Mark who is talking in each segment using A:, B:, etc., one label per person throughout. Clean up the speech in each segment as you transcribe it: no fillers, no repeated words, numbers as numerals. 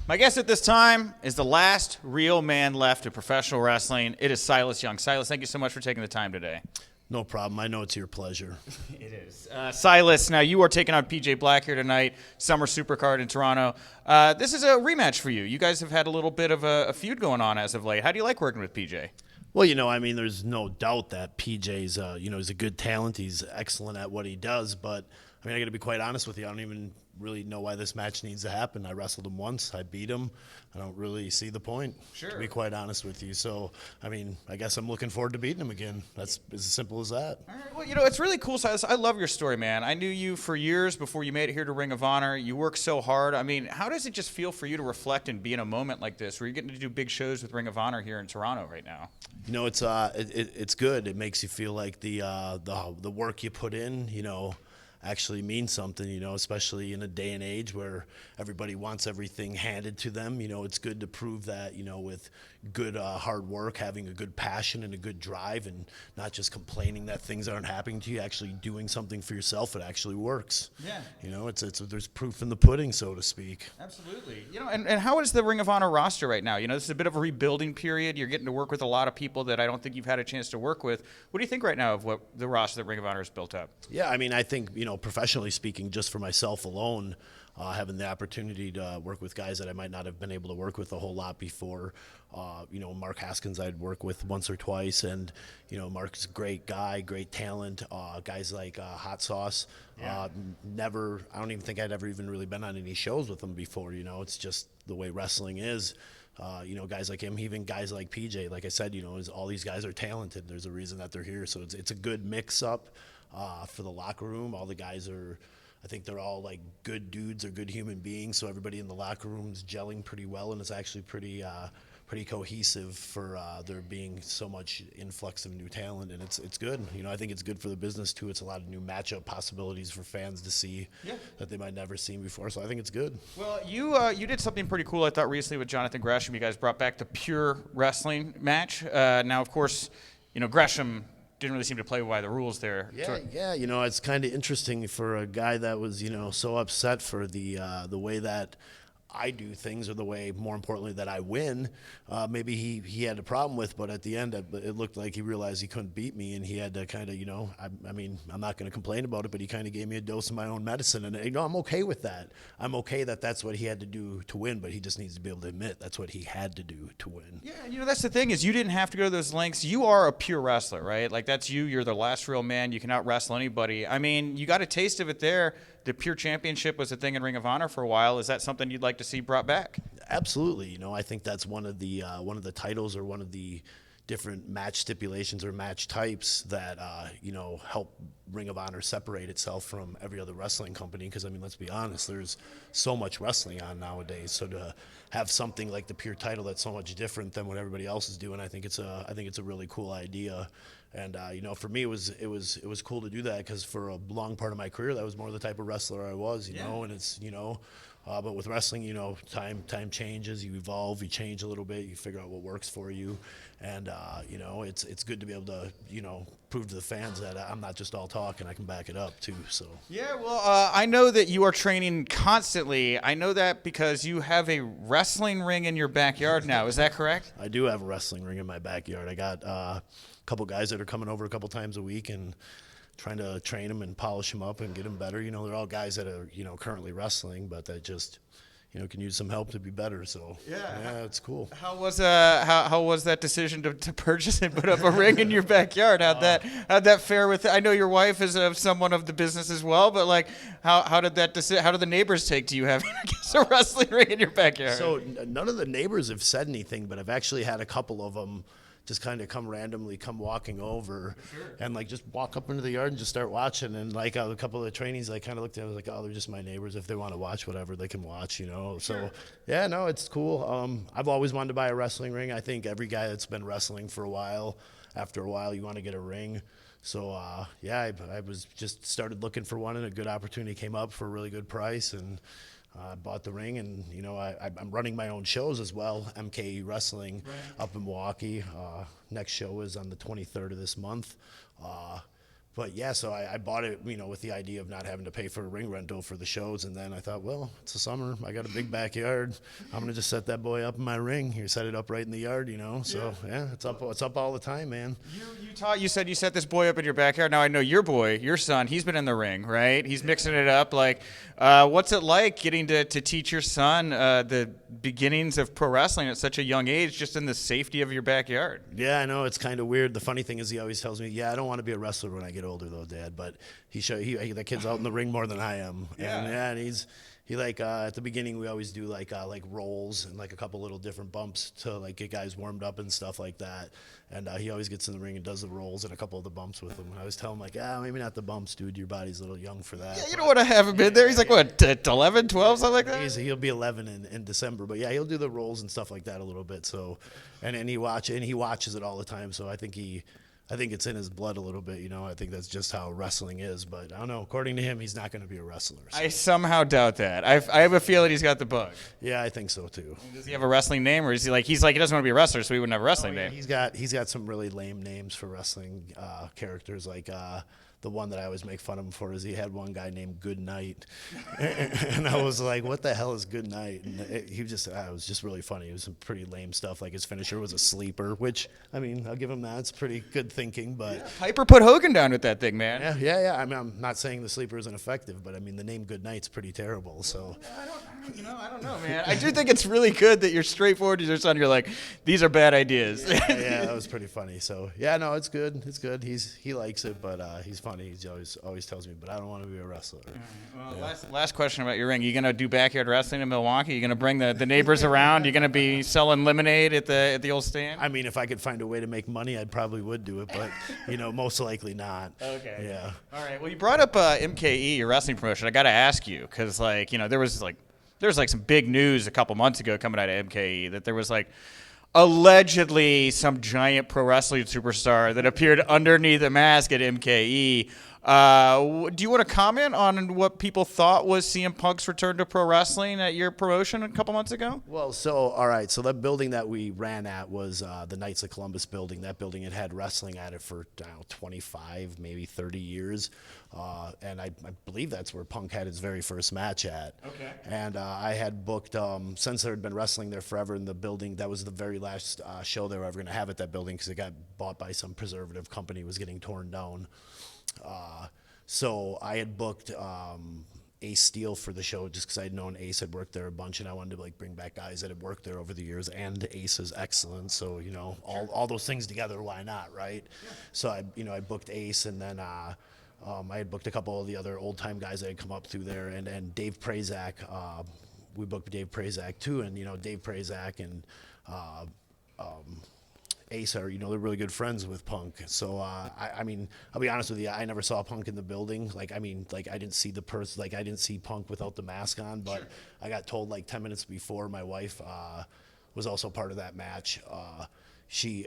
A: My guest at this time is the last real man left in professional wrestling. It is Silas Young. Silas, thank you so much for taking the time today.
B: No problem. I know it's your pleasure.
A: It is. Silas, now you are taking on PJ Black here tonight, Summer Supercard in Toronto. This is a rematch for you. You guys have had a little bit of a feud going on as of late. How do you like working with PJ?
B: Well, there's no doubt that PJ's, he's a good talent. He's excellent at what he does. But, I got to be quite honest with you. I don't even really know why this match needs to happen. I wrestled him once. I beat him. I don't really see the point, to be quite honest with you. So, I guess I'm looking forward to beating him again. That's as simple as that.
A: All right. Well, it's really cool, Silas. I love your story, man. I knew you for years before you made it here to Ring of Honor. You work so hard. How does it just feel for you to reflect and be in a moment like this where you're getting to do big shows with Ring of Honor here in Toronto right now?
B: It's good. It makes you feel like the work you put in, actually means something, especially in a day and age where everybody wants everything handed to them. It's good to prove that, with good hard work, having a good passion and a good drive, and not just complaining that things aren't happening to you, actually doing something for yourself. It actually works. Yeah. There's proof in the pudding, so to speak.
A: Absolutely. And how is the Ring of Honor roster right now? This is a bit of a rebuilding period. You're getting to work with a lot of people that I don't think you've had a chance to work with. What do you think right now of what the roster that Ring of Honor has built up? Yeah,
B: I think, professionally speaking, just for myself alone, having the opportunity to work with guys that I might not have been able to work with a whole lot before. Mark Haskins I'd work with once or twice, and, Mark's a great guy, great talent. Guys like Hot Sauce, I don't even think I'd ever even really been on any shows with him before. It's just the way wrestling is. Guys like him, even guys like PJ, like I said, all these guys are talented. There's a reason that they're here. So it's a good mix-up for the locker room. All the guys I think they're all like good dudes or good human beings. So everybody in the locker room is gelling pretty well, and it's actually pretty cohesive for there being so much influx of new talent, and it's good. I think it's good for the business too. It's a lot of new matchup possibilities for fans to see that they might never seen before. So I think it's good.
A: Well, you did something pretty cool I thought recently with Jonathan Gresham. You guys brought back the pure wrestling match. Now, of course, Gresham didn't really seem to play by the rules there.
B: Yeah. It's kind of interesting for a guy that was, so upset for the way that I do things, or the way, more importantly, that I win. Maybe he had a problem with, but at the end, it looked like he realized he couldn't beat me, and he had to kind of, I'm not going to complain about it, but he kind of gave me a dose of my own medicine, and I'm okay with that. I'm okay that that's what he had to do to win, but he just needs to be able to admit that's what he had to do to win.
A: Yeah, that's the thing, is you didn't have to go to those lengths. You are a pure wrestler, right? Like, that's you. You're the last real man. You can out wrestle anybody. You got a taste of it there. The pure championship was a thing in Ring of Honor for a while. Is that something you'd like to see brought back?
B: Absolutely. I think that's one of the titles, or one of the different match stipulations or match types that help Ring of Honor separate itself from every other wrestling company. Because let's be honest, there's so much wrestling on nowadays. So to have something like the pure title that's so much different than what everybody else is doing, I think it's a really cool idea. And for me, it was cool to do that, because for a long part of my career, that was more the type of wrestler I was, and it's, but with wrestling, time changes, you evolve, you change a little bit, you figure out what works for you. And, it's good to be able to, prove to the fans that I'm not just all talk, and I can back it up too. So. Yeah,
A: well, I know that you are training constantly. I know that because you have a wrestling ring in your backyard now. Is that correct?
B: I do have a wrestling ring in my backyard. I got a couple guys that are coming over a couple times a week and trying to train them and polish them up and get them better. They're all guys that are, currently wrestling, but that just, can use some help to be better. So yeah, it's cool.
A: How was that decision to purchase and put up a ring in your backyard? How'd that fare with? I know your wife is someone of the business as well, but like, how did the neighbors take to you having a wrestling ring in your backyard?
B: So none of the neighbors have said anything, but I've actually had a couple of them just kind of come walking over, and like just walk up into the yard and just start watching. And like a couple of the trainees, I kind of looked at it, like, oh, they're just my neighbors. If they want to watch whatever, they can watch, So yeah, no, it's cool. I've always wanted to buy a wrestling ring. I think every guy that's been wrestling for a while, after a while, you want to get a ring. So I was just started looking for one, and a good opportunity came up for a really good price, and bought the ring. And I'm running my own shows as well, MKE Wrestling up in Milwaukee. Next show is on the 23rd of this month. But yeah, so I bought it, with the idea of not having to pay for a ring rental for the shows. And then I thought, well, it's the summer. I got a big backyard. I'm going to just set that boy up in my ring. You set it up right in the yard, So yeah, it's up all the time, man.
A: You said you set this boy up in your backyard. Now I know your son, he's been in the ring, right? He's mixing it up. Like, what's it like getting to teach your son the beginnings of pro wrestling at such a young age, just in the safety of your backyard?
B: Yeah, I know, it's kind of weird. The funny thing is, he always tells me, "Yeah, I don't want to be a wrestler when I get older, though, Dad." But that kid's out in the ring more than I am. And he at the beginning we always do like rolls and like a couple little different bumps to like get guys warmed up and stuff like that. And he always gets in the ring and does the rolls and a couple of the bumps with them. And I always tell him like, maybe not the bumps, dude. Your body's a little young for that.
A: Yeah, you don't want to have him in there. He's like, what, 11, 12, something like that?
B: He'll be 11 in December. But yeah, he'll do the rolls and stuff like that a little bit. So, and he watches it all the time. So I think it's in his blood a little bit, I think that's just how wrestling is. But I don't know. According to him, he's not going to be a wrestler. So.
A: I somehow doubt that. I have a feeling he's got the bug.
B: Yeah, I think so too.
A: Does he have a wrestling name, or is he like he doesn't want to be a wrestler, so he wouldn't have a wrestling name?
B: He's got some really lame names for wrestling characters, like the one that I always make fun of him for is he had one guy named Good Night, and I was like, what the hell is Good Night? And it was just really funny. It was some pretty lame stuff. Like his finisher was a sleeper, which I'll give him that. It's pretty good thinking. But
A: Piper put Hogan down with that thing, man.
B: Yeah. I'm not saying the sleeper isn't effective, but the name Good Night's pretty terrible. So
A: I don't know, man. I do think it's really good that you're straightforward to your son. You're like, these are bad ideas.
B: Yeah, that was pretty funny. So yeah, no, it's good. It's good. He likes it, but he's funny. He always tells me, but I don't want to be a wrestler.
A: Well, last question about your ring. You gonna do backyard wrestling in Milwaukee? You gonna bring the neighbors around? You gonna be selling lemonade at the old stand?
B: If I could find a way to make money, I probably would do it, but most likely not.
A: Okay.
B: Yeah.
A: All right. Well, you brought up MKE, your wrestling promotion. I got to ask you because there was some big news a couple months ago coming out of MKE that there was allegedly some giant pro wrestling superstar that appeared underneath a mask at MKE. Do you want to comment on what people thought was CM Punk's return to pro wrestling at your promotion a couple months ago?
B: Well, all right. So that building that we ran at was the Knights of Columbus building. That building had wrestling at it for 25, maybe 30 years. And I believe that's where Punk had his very first match at.
A: Okay.
B: And I had booked, since there had been wrestling there forever in the building, that was the very last show they were ever going to have at that building because it got bought by some preservative company, was getting torn down. So I had booked Ace Steel for the show just because I'd known Ace had worked there a bunch, and I wanted to bring back guys that had worked there over the years, and Ace is excellent. So all those things together, why not, right? Yeah. So I booked Ace, and then I had booked a couple of the other old time guys that had come up through there, and Dave Prazak. We booked Dave Prazak too, and Dave Prazak and Ace are, they're really good friends with Punk. So, I'll be honest with you, I never saw Punk in the building. I didn't see the person, I didn't see Punk without the mask on, but sure. I got told 10 minutes before my wife was also part of that match. She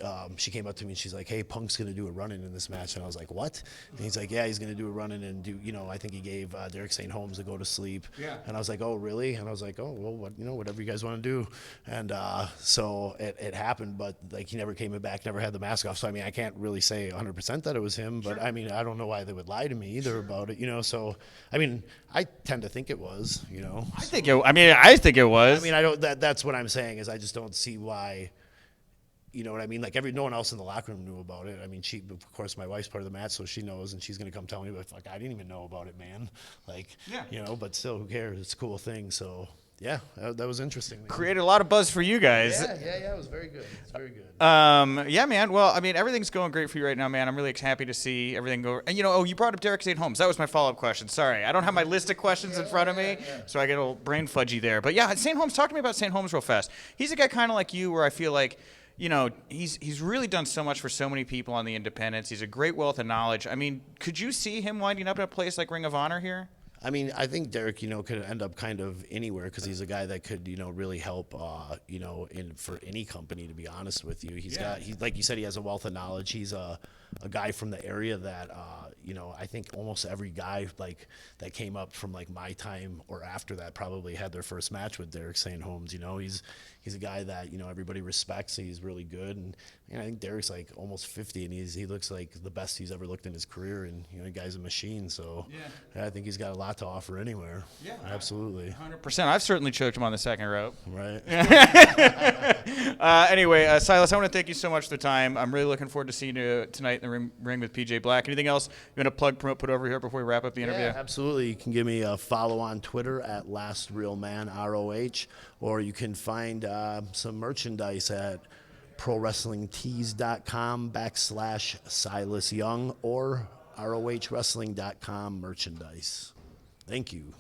B: came up to me and she's like, "Hey, Punk's gonna do a run-in in this match," and I was like, "What?" And he's like, "Yeah, he's gonna do a run-in and do, I think he gave Derek St. Holmes to go to sleep." Yeah. And I was like, "Oh, really?" And I was like, "Oh, well, whatever you guys want to do." And so it happened, but he never came back, never had the mask off. So I can't really say 100% that it was him, but sure. I don't know why they would lie to me either sure. about it, So I tend to think it was,
A: I think it was.
B: I don't. That's what I'm saying is I just don't see why. You know what I mean? No one else in the locker room knew about it. She, of course, my wife's part of the match, so she knows, and she's gonna come tell me. But I didn't even know about it, man. Yeah. But still, who cares? It's a cool thing. So yeah, that was interesting. Man.
A: Created a lot of buzz for you guys.
B: Yeah. It was very good. It's very good.
A: Yeah, man. Well, everything's going great for you right now, man. I'm really happy to see everything go. And you brought up Derek St. Holmes. That was my follow-up question. Sorry, I don't have my list of questions in front of me, so I get a little brain fudgy there. But yeah, St. Holmes. Talk to me about St. Holmes real fast. He's a guy kind of like you, where I feel like. He's really done so much for so many people on the independents. He's a great wealth of knowledge. Could you see him winding up in a place like Ring of Honor here?
B: I think Derek, could end up kind of anywhere because he's a guy that could, really help, for any company, to be honest with you. He's like you said, he has a wealth of knowledge. He's a guy from the area that, I think almost every guy like that came up from like my time or after that probably had their first match with Derek St. Holmes. He's a guy that everybody respects. He's really good, and I think Derek's like almost 50, and he looks like the best he's ever looked in his career. And the guy's a machine. So I think he's got a lot to offer anywhere. Yeah, absolutely,
A: 100%. I've certainly choked him on the second rope.
B: Right.
A: Anyway, Silas, I want to thank you so much for the time. I'm really looking forward to seeing you tonight in the ring with PJ Black. Anything else you want to plug, promote, put over here before we wrap up the interview?
B: Yeah, absolutely. You can give me a follow on Twitter at LastRealMan ROH, or you can find some merchandise at ProWrestlingTees.com/Silas Young or ROHWrestling.com merchandise. Thank you.